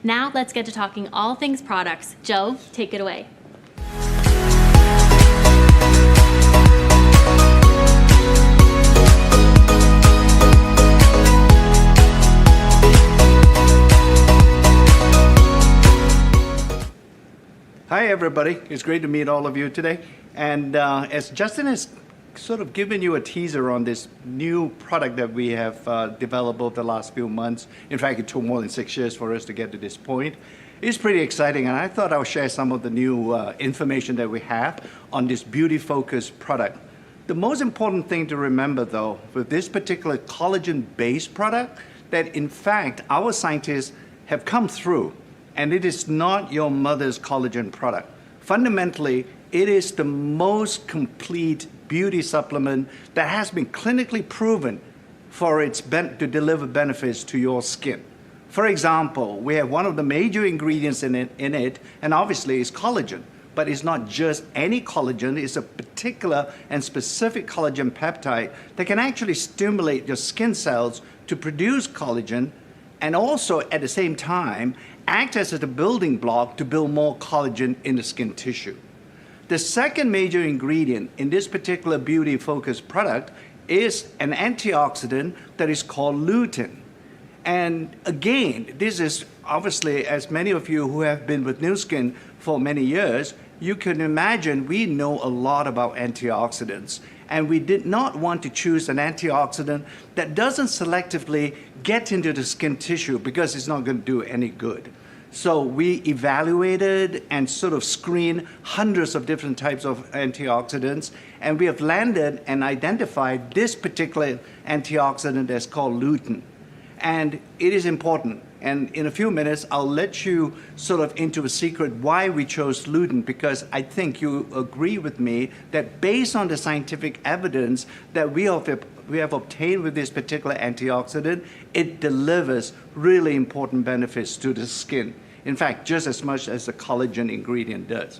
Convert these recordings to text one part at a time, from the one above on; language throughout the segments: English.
Now let's get to talking all things products. Joe, take it away. Hi everybody, it's great to meet all of you today. And as Justin has sort of given you a teaser on this new product that we have developed over the last few months, in fact it took more than 6 years for us to get to this point. It's pretty exciting, and I thought I would share some of the new information that we have on this beauty-focused product. The most important thing to remember though, with this particular collagen-based product, that in fact our scientists have come through, and it is not your mother's collagen product. Fundamentally, it is the most complete beauty supplement that has been clinically proven for to deliver benefits to your skin. For example, we have one of the major ingredients in it, and obviously it's collagen. But it's not just any collagen, it's a particular and specific collagen peptide that can actually stimulate your skin cells to produce collagen, and also at the same time act as a building block to build more collagen in the skin tissue. The second major ingredient in this particular beauty-focused product is an antioxidant that is called lutein. And again, this is obviously, as many of you who have been with Nu Skin for many years, you can imagine we know a lot about antioxidants. And we did not want to choose an antioxidant that doesn't selectively get into the skin tissue because it's not going to do any good. So we evaluated and sort of screened hundreds of different types of antioxidants, and we have landed and identified this particular antioxidant that's called lutein. And it is important. And in a few minutes, I'll let you sort of into a secret why we chose lutein, because I think you agree with me that based on the scientific evidence that we have obtained with this particular antioxidant, it delivers really important benefits to the skin. In fact, just as much as the collagen ingredient does.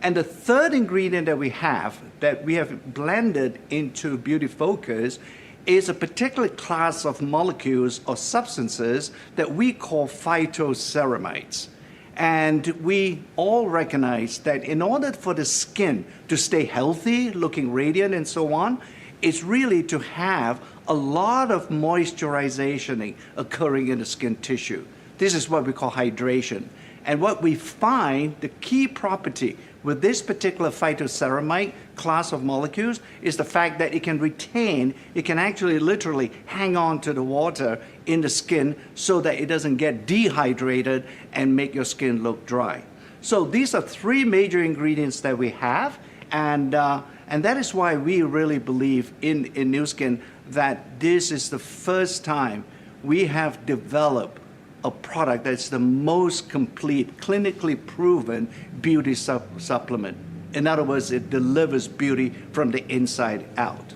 And the third ingredient that we have blended into Beauty Focus is a particular class of molecules or substances that we call phytoceramides. And we all recognize that in order for the skin to stay healthy, looking radiant and so on, it's really to have a lot of moisturization occurring in the skin tissue. This is what we call hydration. And what we find, the key property with this particular phytoceramide class of molecules is the fact that it can actually literally hang on to the water in the skin so that it doesn't get dehydrated and make your skin look dry. So these are three major ingredients that we have, and that is why we really believe in Nu Skin that this is the first time we have developed a product that's the most complete, clinically proven beauty supplement. In other words, it delivers beauty from the inside out.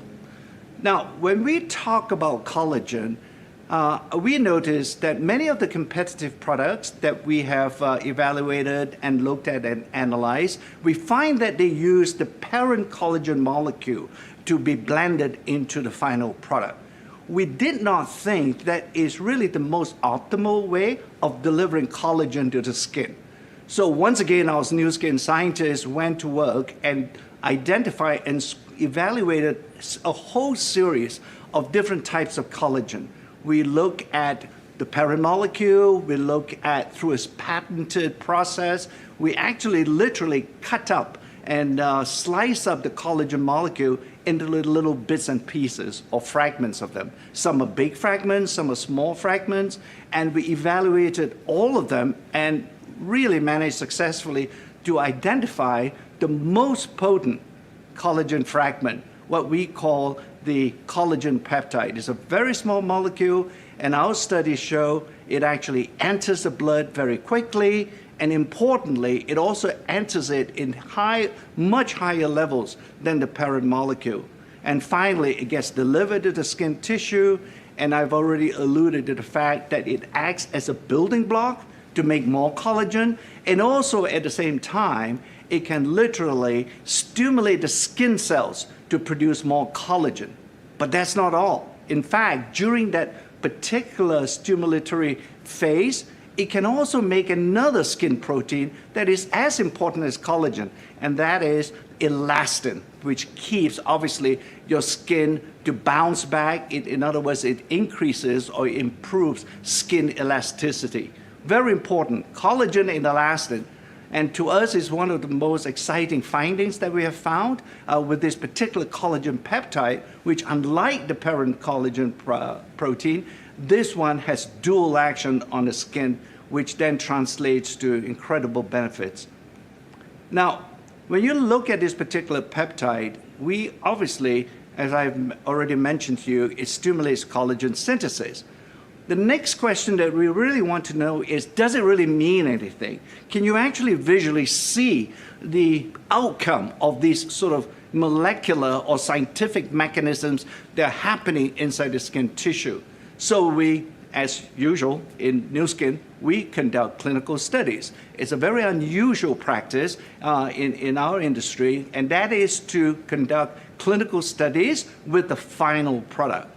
Now, when we talk about collagen, we notice that many of the competitive products that we have evaluated and looked at and analyzed, we find that they use the parent collagen molecule to be blended into the final product. We did not think that is really the most optimal way of delivering collagen to the skin. So once again, our Nu Skin scientists went to work and identified and evaluated a whole series of different types of collagen. We look at the parent molecule, we look at through a patented process, we actually literally cut up and slice up the collagen molecule into little bits and pieces or fragments of them. Some are big fragments, some are small fragments, and we evaluated all of them and really managed successfully to identify the most potent collagen fragment, what we call the collagen peptide. It's a very small molecule, and our studies show it actually enters the blood very quickly, and importantly, it also enters it in much higher levels than the parent molecule. And finally, it gets delivered to the skin tissue, and I've already alluded to the fact that it acts as a building block to make more collagen, and also at the same time, it can literally stimulate the skin cells to produce more collagen. But that's not all. In fact, during that particular stimulatory phase, it can also make another skin protein that is as important as collagen, and that is elastin, which keeps, obviously, your skin to bounce back. In other words, it increases or improves skin elasticity. Very important, collagen and elastin. And to us, is one of the most exciting findings that we have found with this particular collagen peptide, which unlike the parent collagen protein, this one has dual action on the skin, which then translates to incredible benefits. Now, when you look at this particular peptide, we obviously, as I've already mentioned to you, it stimulates collagen synthesis. The next question that we really want to know is, does it really mean anything? Can you actually visually see the outcome of these sort of molecular or scientific mechanisms that are happening inside the skin tissue? So we, as usual in Nu Skin, we conduct clinical studies. It's a very unusual practice in our industry, and that is to conduct clinical studies with the final product.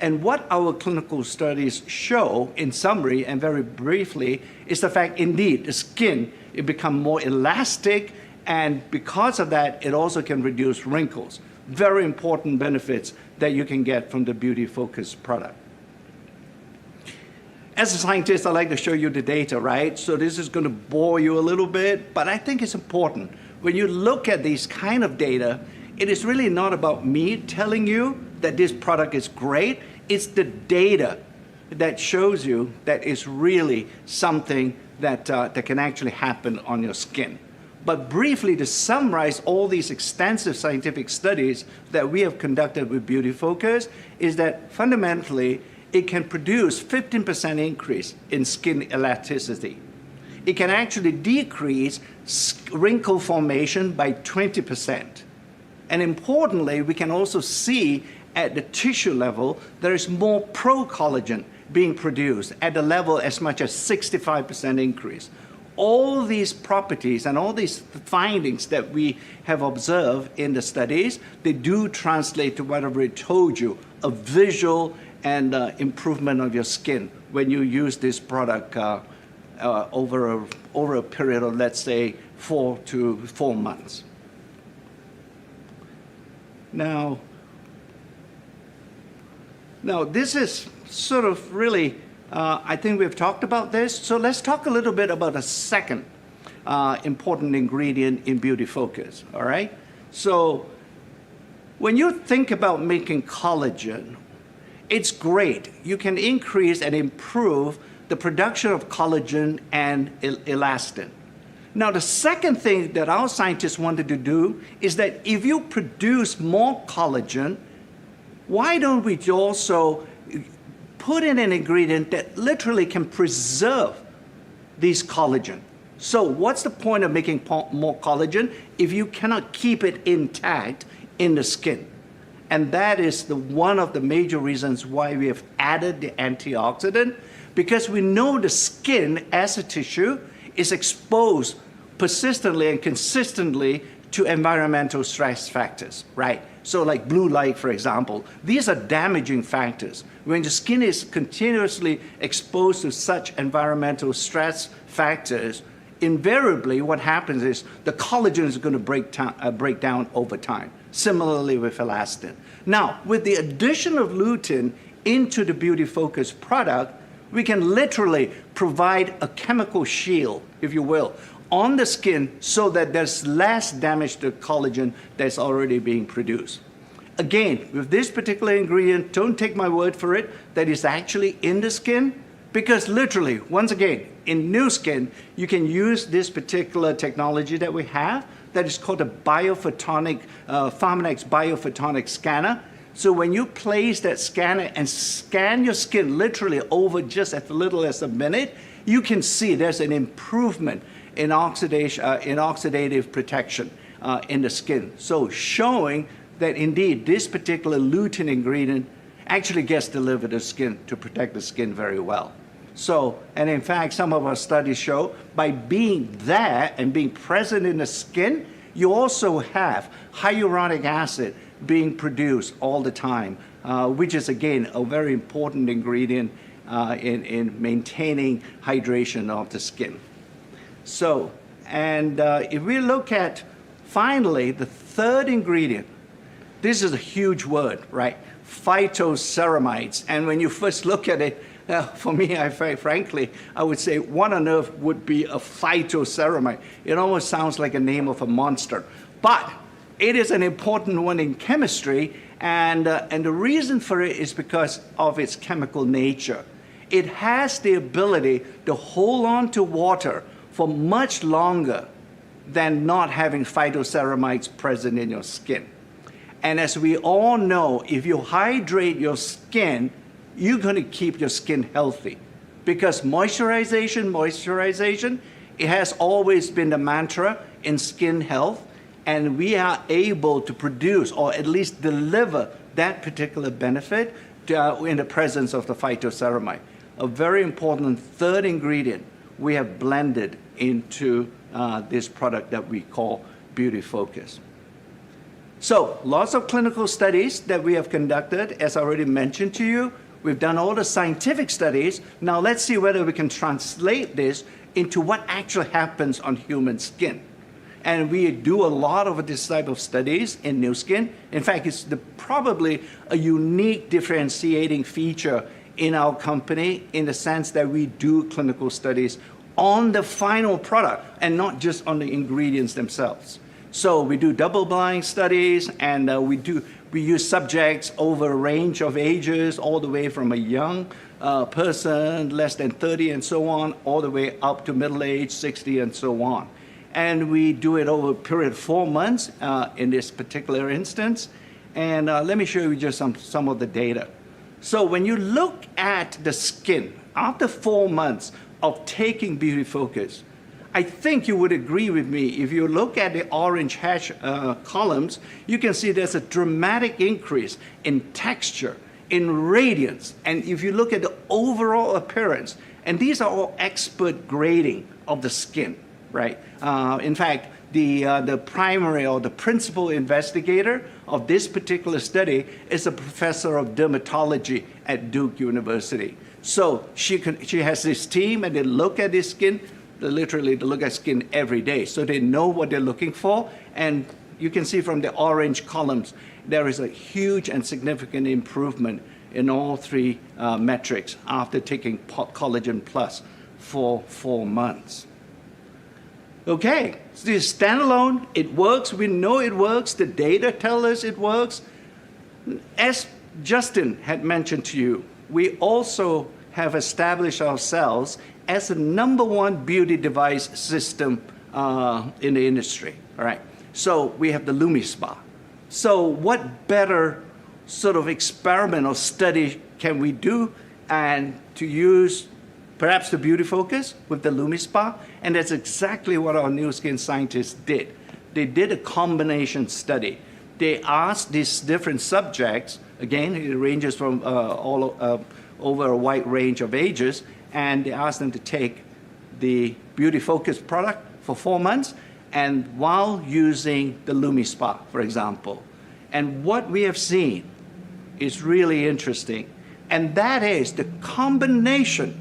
And what our clinical studies show, in summary and very briefly, is the fact, indeed, the skin, it becomes more elastic, and because of that, it also can reduce wrinkles. Very important benefits that you can get from the Beauty Focus product. As a scientist, I like to show you the data, right? So this is going to bore you a little bit, but I think it's important. When you look at these kind of data, it is really not about me telling you that this product is great. It's the data that shows you that it's really something that, that can actually happen on your skin. But briefly, to summarize all these extensive scientific studies that we have conducted with Beauty Focus, is that fundamentally, it can produce 15% increase in skin elasticity. It can actually decrease wrinkle formation by 20%. And importantly, we can also see at the tissue level, there is more pro-collagen being produced at the level as much as 65% increase. All these properties and all these findings that we have observed in the studies, they do translate to whatever it told you, a visual and improvement of your skin when you use this product over a period of, let's say, 4 to 4 months. Now, this is sort of really, I think we've talked about this, so let's talk a little bit about a second important ingredient in Beauty Focus, all right? So when you think about making collagen, it's great. You can increase and improve the production of collagen and elastin. Now, the second thing that our scientists wanted to do is that if you produce more collagen, why don't we also put in an ingredient that literally can preserve these collagen? So what's the point of making more collagen if you cannot keep it intact in the skin? And that is one of the major reasons why we have added the antioxidant, because we know the skin as a tissue is exposed persistently and consistently to environmental stress factors, right? So like blue light, for example, these are damaging factors. When the skin is continuously exposed to such environmental stress factors, invariably what happens is the collagen is going to break down over time. Similarly with elastin. Now, with the addition of lutein into the Beauty Focus product, we can literally provide a chemical shield, if you will, on the skin so that there's less damage to collagen that's already being produced. Again, with this particular ingredient, don't take my word for it, that is actually in the skin, because literally, once again, in Nu Skin, you can use this particular technology that we have that is called a biophotonic, Pharmanex biophotonic scanner. So when you place that scanner and scan your skin literally over just as little as a minute, you can see there's an improvement in oxidative protection in the skin. So showing that indeed this particular lutein ingredient actually gets delivered to the skin to protect the skin very well. So, and in fact, some of our studies show by being there and being present in the skin, you also have hyaluronic acid being produced all the time, which is again a very important ingredient in maintaining hydration of the skin. So, and if we look at finally the third ingredient, this is a huge word, right? Phytoceramides. And when you first look at it, for me, frankly, I would say, what on earth would be a phytoceramide? It almost sounds like a name of a monster. But it is an important one in chemistry, and the reason for it is because of its chemical nature. It has the ability to hold on to water for much longer than not having phytoceramides present in your skin. And as we all know, if you hydrate your skin, you're going to keep your skin healthy. Because moisturization, it has always been the mantra in skin health, and we are able to produce or at least deliver that particular benefit in the presence of the phytoceramide. A very important third ingredient we have blended into this product that we call Beauty Focus. So, lots of clinical studies that we have conducted, as I already mentioned to you. We've done all the scientific studies. Now let's see whether we can translate this into what actually happens on human skin. And we do a lot of this type of studies in new skin. In fact, it's probably a unique differentiating feature in our company in the sense that we do clinical studies on the final product and not just on the ingredients themselves. So we do double-blind studies, and we use subjects over a range of ages, all the way from a young person, less than 30 and so on, all the way up to middle age, 60 and so on. And we do it over a period of 4 months in this particular instance. And let me show you just some of the data. So when you look at the skin, after 4 months of taking Beauty Focus, I think you would agree with me. If you look at the orange hash columns, you can see there's a dramatic increase in texture, in radiance, and if you look at the overall appearance, and these are all expert grading of the skin, right? In fact, the primary or the principal investigator of this particular study is a professor of dermatology at Duke University. So she has this team, and they look at this skin. Literally, they look at skin every day, so they know what they're looking for. And you can see from the orange columns, there is a huge and significant improvement in all three metrics after taking Collagen Plus for 4 months. Okay, so this is standalone. It works. We know it works. The data tell us it works. As Justin had mentioned to you, we also have established ourselves as the #1 beauty device system in the industry. All right. So we have the Lumispa. So what better sort of experiment or study can we do and to use perhaps the Beauty Focus with the Lumispa? And that's exactly what our new skin scientists did. They did a combination study. They asked these different subjects, again, it ranges from over a wide range of ages, and they asked them to take the Beauty Focus product for 4 months, and while using the Lumispa, for example. And what we have seen is really interesting, and that is the combination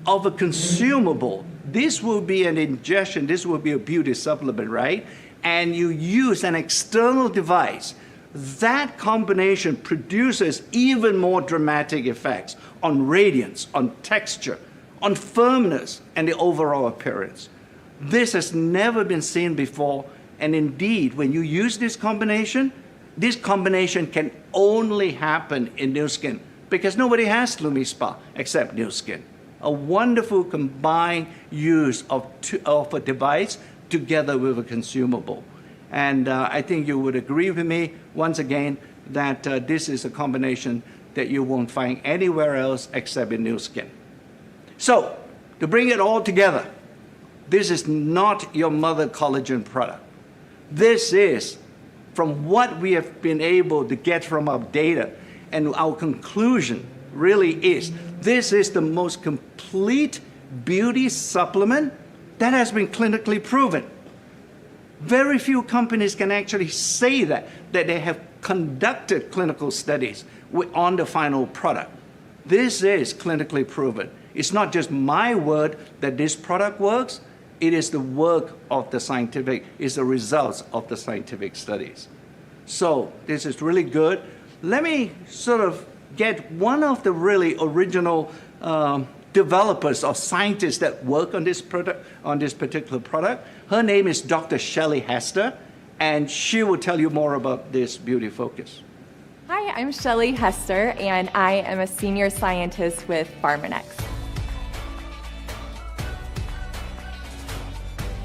of a consumable. This will be an ingestion, this will be a beauty supplement, right? And you use an external device. That combination produces even more dramatic effects on radiance, on texture, on firmness, and the overall appearance. This has never been seen before, and indeed, when you use this combination can only happen in new skin because nobody has Lumispa except new skin. A wonderful combined use of a device together with a consumable. And I think you would agree with me, once again, that this is a combination that you won't find anywhere else except in new skin. So, to bring it all together, this is not your mother collagen product. This is, from what we have been able to get from our data, and our conclusion really is, this is the most complete beauty supplement that has been clinically proven. Very few companies can actually say that they have conducted clinical studies on the final product. This is clinically proven. It's not just my word that this product works. It is the work of the scientific, it's the results of the scientific studies. So this is really good. Let me sort of get one of the really original developers or scientists that work on this product, on this particular product. Her name is Dr. Shelley Hester, and she will tell you more about this beauty focus. Hi, I'm Shelley Hester, and I am a senior scientist with Pharmanex.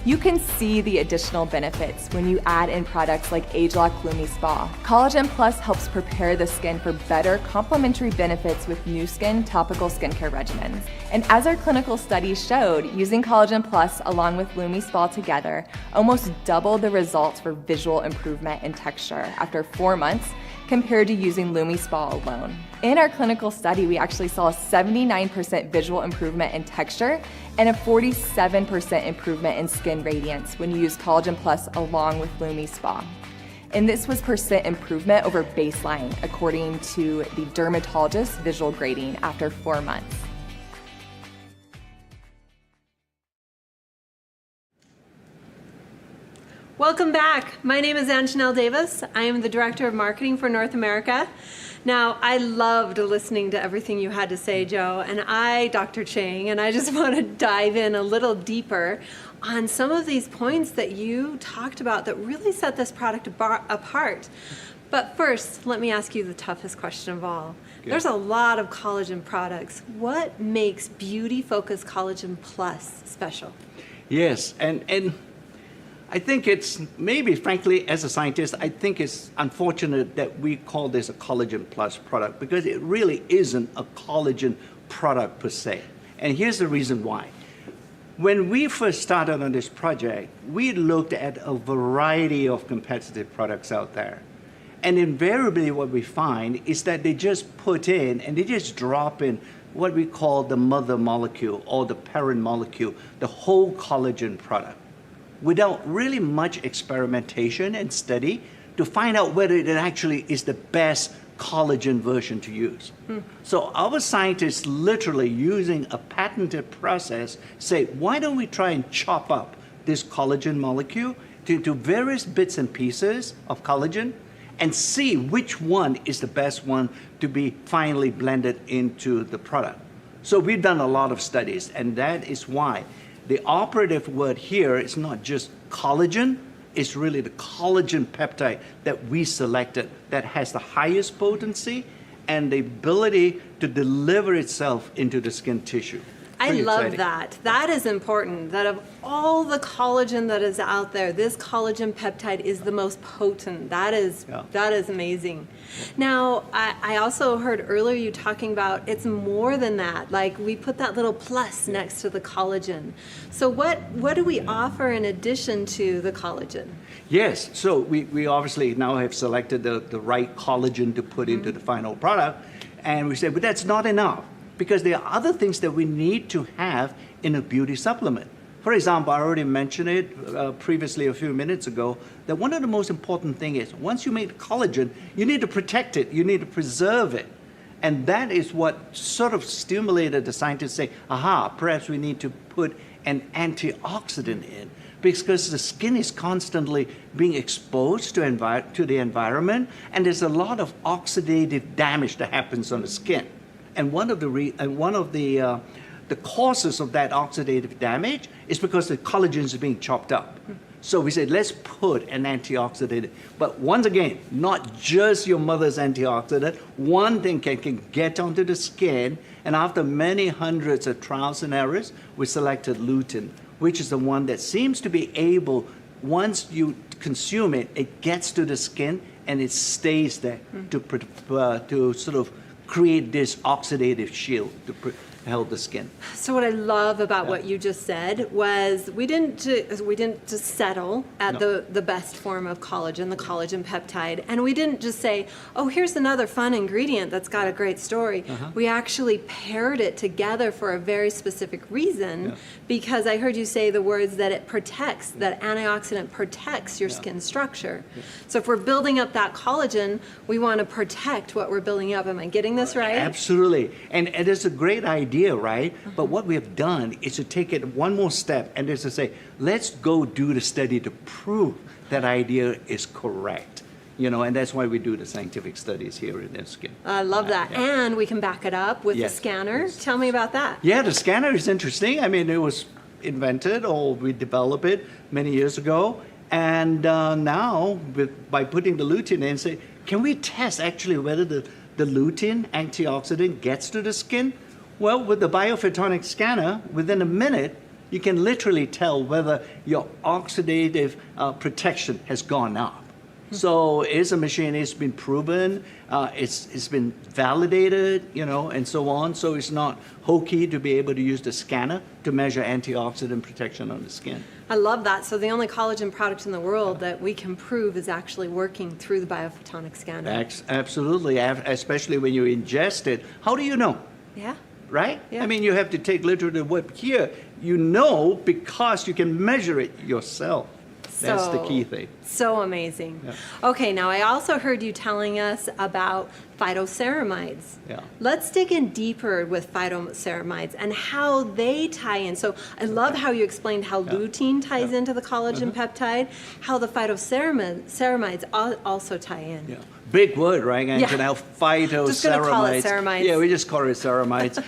You can see the additional benefits when you add in products like ageLOC Lumispa. Collagen Plus helps prepare the skin for better complementary benefits with new skin topical skincare regimens. And as our clinical studies showed, using Collagen Plus along with Lumispa together almost doubled the results for visual improvement in texture after 4 months compared to using Lumispa alone. In our clinical study, we actually saw a 79% visual improvement in texture and a 47% improvement in skin radiance when you use Collagen Plus along with Lumispa. And this was percent improvement over baseline according to the dermatologist visual grading after 4 months. Welcome back. My name is Anjanelle Davis. I am the Director of Marketing for North America. Now, I loved listening to everything you had to say, Joe, and Dr. Chang, and I just want to dive in a little deeper on some of these points that you talked about that really set this product apart. But first, let me ask you the toughest question of all. Okay. There's a lot of collagen products. What makes Beauty Focus Collagen Plus special? Yes, and I think it's maybe, frankly, as a scientist, I think it's unfortunate that we call this a Collagen Plus product because it really isn't a collagen product per se. And here's the reason why. When we first started on this project, we looked at a variety of competitive products out there. And invariably what we find is that they just put in and they just drop in what we call the mother molecule or the parent molecule, the whole collagen product, without really much experimentation and study to find out whether it actually is the best collagen version to use. So our scientists literally using a patented process say, why don't we try and chop up this collagen molecule into various bits and pieces of collagen and see which one is the best one to be finally blended into the product. So we've done a lot of studies, and that is why the operative word here is not just collagen, it's really the collagen peptide that we selected that has the highest potency and the ability to deliver itself into the skin tissue. I Pretty love exciting. that. That is important, that of all the collagen that is out there, this collagen peptide is the most potent. That is amazing. Now, I also heard earlier you talking about it's more than that. Like we put that little plus next to the collagen. So what do we offer in addition to the collagen? Yes, so we obviously now have selected the right collagen to put into the final product, and we said, but that's not enough, because there are other things that we need to have in a beauty supplement. For example, I already mentioned it previously a few minutes ago, that one of the most important things is once you make collagen, you need to protect it, you need to preserve it. And that is what sort of stimulated the scientists to say, aha, perhaps we need to put an antioxidant in, because the skin is constantly being exposed to the environment, and there's a lot of oxidative damage that happens on the skin. And one of the causes of that oxidative damage is because the collagen is being chopped up. So we said, let's put an antioxidant. But once again, not just your mother's antioxidant. One thing can get onto the skin, and after many hundreds of trials and errors, we selected lutein, which is the one that seems to be able, once you consume it, it gets to the skin and it stays there to sort of create this oxidative shield help the skin. So what I love about what you just said was we didn't just settle at the best form of collagen, the collagen peptide, and we didn't just say, oh, here's another fun ingredient that's got a great story. We actually paired it together for a very specific reason, because I heard you say the words that it protects, that antioxidant protects your skin structure. So if we're building up that collagen, we want to protect what we're building up. Am I getting this right? Absolutely. And it's a great idea, right? But what we have done is to take it one more step and is to say, let's go do the study to prove that idea is correct. And that's why we do the scientific studies here in the skin. I love that. And we can back it up with the scanner. Tell me about that. Yeah, the scanner is interesting. I mean, it was invented, or we developed it many years ago. And now, by putting the lutein in, say, can we test actually whether the lutein antioxidant gets to the skin? Well, with the biophotonic scanner, within a minute, you can literally tell whether your oxidative protection has gone up. So it's a machine, it's been proven, it's been validated, and so on. So it's not hokey to be able to use the scanner to measure antioxidant protection on the skin. I love that. So the only collagen product in the world that we can prove is actually working through the biophotonic scanner. Absolutely, especially when you ingest it. How do you know? Yeah. Right? Yeah. I mean, you have to take literally the word here. You know because you can measure it yourself. That's the key thing. So amazing. Yeah. Okay, now I also heard you telling us about phytoceramides. Yeah. Let's dig in deeper with phytoceramides and how they tie in. So I love how you explained how lutein ties into the collagen peptide, how the phytoceramides also tie in. Yeah. Big word, right? And now phytoceramides. Just gonna call it ceramides. Yeah, we just call it ceramides.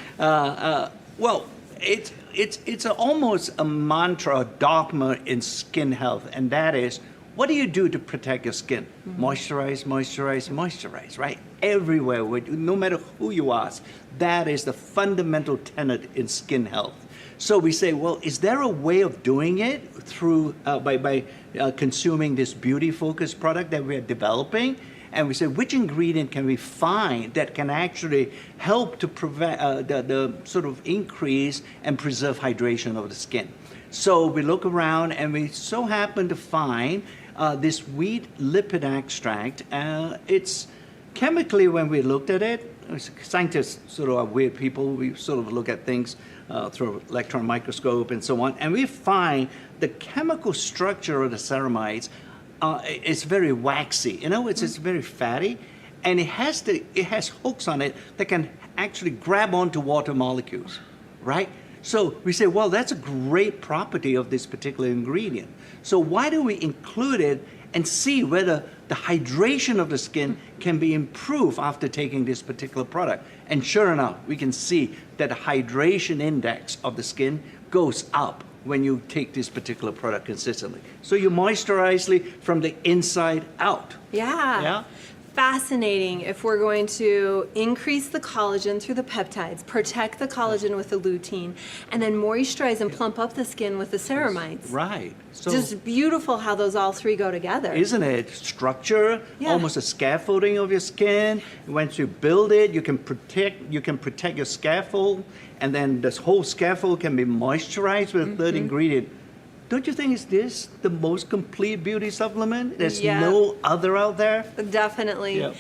Well, it's almost a mantra, a dogma in skin health, and that is, what do you do to protect your skin? Moisturize, moisturize, moisturize, right? Everywhere, no matter who you ask, that is the fundamental tenet in skin health. So we say, well, is there a way of doing it through by consuming this beauty-focused product that we are developing? And we say, which ingredient can we find that can actually help to prevent the sort of increase and preserve hydration of the skin? So we look around and we so happen to find this wheat lipid extract. It's chemically, when we looked at it, scientists sort of are weird people. We sort of look at things through electron microscope and so on. And we find the chemical structure of the ceramides it's very waxy. It's very fatty, and it has hooks on it that can actually grab onto water molecules, right? So we say, well, that's a great property of this particular ingredient. So why do we include it and see whether the hydration of the skin can be improved after taking this particular product? And sure enough, we can see that the hydration index of the skin goes up when you take this particular product consistently. So you moisturize from the inside out. Yeah. Fascinating. If we're going to increase the collagen through the peptides, protect the collagen with the lutein, and then moisturize and plump up the skin with the ceramides. Right. So just beautiful how those all three go together. Isn't it? Structure, almost a scaffolding of your skin. Once you build it, you can protect your scaffold, and then this whole scaffold can be moisturized with a third ingredient. Don't you think is this the most complete beauty supplement? There's no other out there? Definitely. Yep.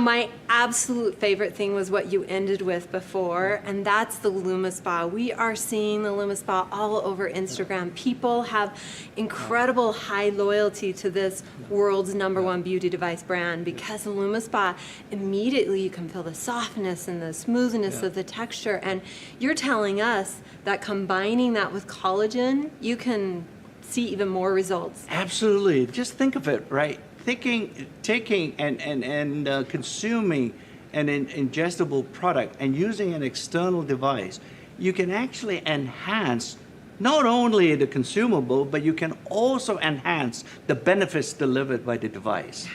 My absolute favorite thing was what you ended with before, and that's the Lumispa. We are seeing the Lumispa all over Instagram. People have incredible high loyalty to this world's #1 beauty device brand because the Lumispa, immediately you can feel the softness and the smoothness of the texture. And you're telling us that combining that with collagen, you can see even more results. Absolutely. Just think of it, right? Taking and consuming an ingestible product and using an external device, you can actually enhance not only the consumable, but you can also enhance the benefits delivered by the device.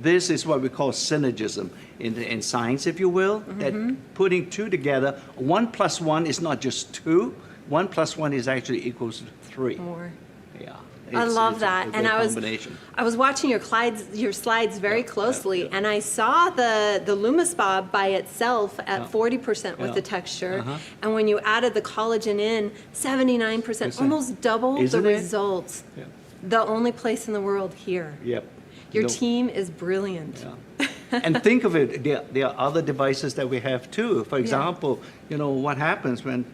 This is what we call synergism in science, if you will, that putting two together, 1 + 1 is not just 2, 1 + 1 is actually equals 3. More. Yeah. I love it's that, a and great I was combination. watching your slides very closely, and I saw the Lumispa by itself at 40% with Yeah. the texture, Uh-huh. and when you added the collagen in, 79%, almost double Isn't the it? results. Yeah. The only place in the world here. Yep. Your No. team is brilliant. Yeah. And think of it, there are other devices that we have too. For example, what happens when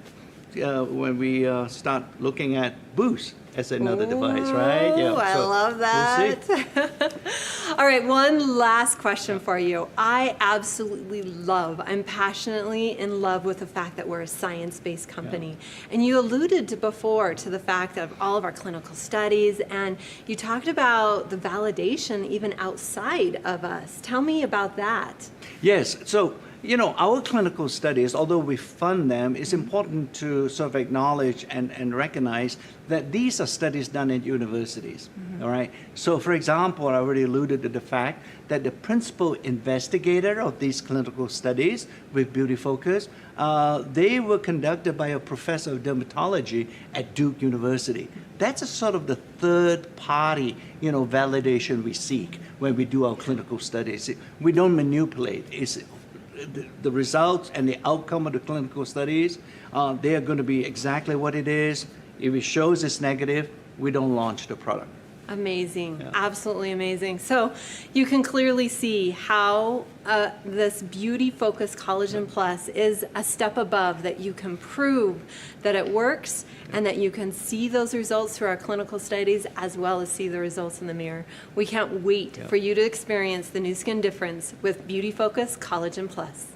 we start looking at Boost as another device, right? Ooh, I love that. We'll see. All right, one last question for you. I absolutely I'm passionately in love with the fact that we're a science-based company. And you alluded to before to the fact of all of our clinical studies, and you talked about the validation even outside of us. Tell me about that. Yes. So, our clinical studies, although we fund them, it's important to sort of acknowledge and recognize that these are studies done at universities. All right. So, for example, I already alluded to the fact that the principal investigator of these clinical studies with Beauty Focus, they were conducted by a professor of dermatology at Duke University. That's a sort of the third party, validation we seek when we do our clinical studies. We don't manipulate. It's the results and the outcome of the clinical studies, they are going to be exactly what it is. If it shows it's negative, we don't launch the product. Amazing, absolutely amazing. So you can clearly see how this Beauty Focus Collagen Plus is a step above, that you can prove that it works and that you can see those results through our clinical studies as well as see the results in the mirror. We can't wait for you to experience the new skin difference with Beauty Focus Collagen Plus.